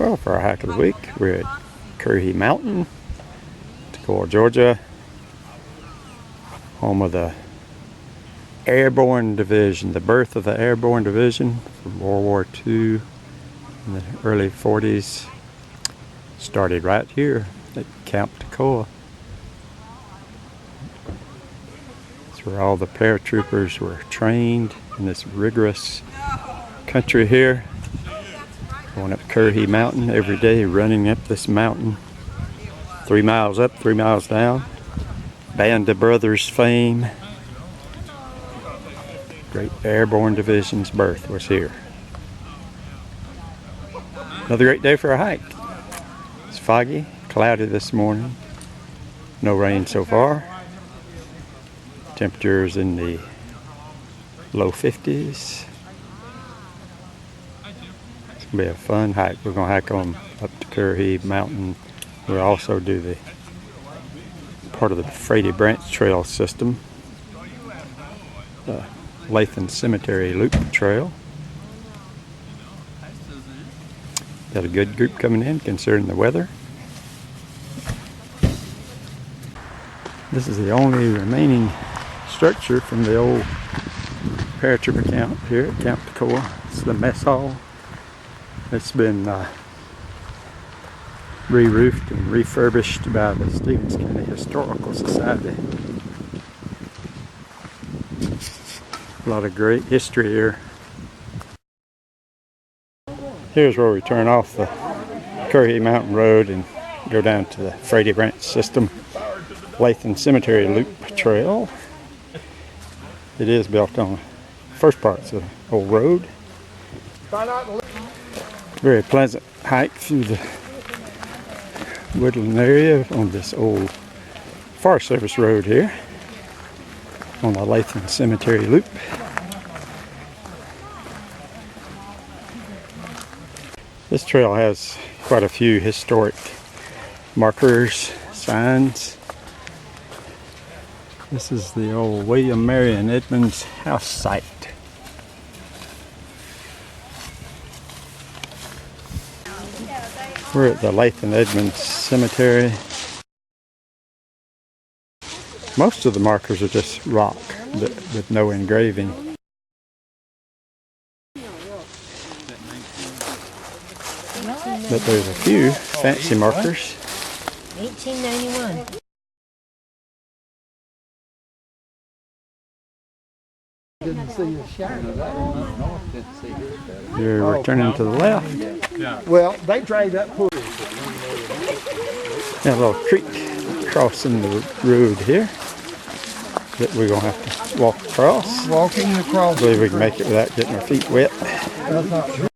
Well, for our hike of the week, we're at Currahee Mountain, Toccoa, Georgia, home of the Airborne Division, the birth of the Airborne Division from World War II in the early 40s. Started right here at Camp Toccoa. It's where all the paratroopers were trained in this rigorous country here. Going up Currahee Mountain every day, running up this mountain. 3 miles up, 3 miles down. Band of Brothers fame. Great Airborne Division's birth was here. Another great day for a hike. It's foggy, cloudy this morning. No rain so far. Temperatures in the low 50s. It's gonna be a fun hike. We're gonna hike on up to Currahee Mountain. We'll also do the part of the Frady Branch Trail system, the Lathan Cemetery Loop Trail. Got a good group coming in considering the weather. This is the only remaining structure from the old paratrooper camp here at Camp Toccoa. It's the mess hall. It's been re-roofed and refurbished by the Stevens County Historical Society. A lot of great history here. Here's where we turn off the Currahee Mountain Road and go down to the Frady Branch System Lathan Cemetery Loop Trail. It is built on the first parts of the old road. Very pleasant hike through the woodland area on this old Forest Service road here on the Lathan Cemetery Loop. This trail has quite a few historic markers, signs. This is the old William Marion Edmonds house site. We're at the Lathan Edmonds Cemetery. Most of the markers are just rock with no engraving. But there's a few fancy markers. 1891. You're returning to the left. Well, they dragged that pulley. Got a little creek crossing the road here that we're going to have to walk across. Walking across. I believe we can make it without getting our feet wet. That's not true.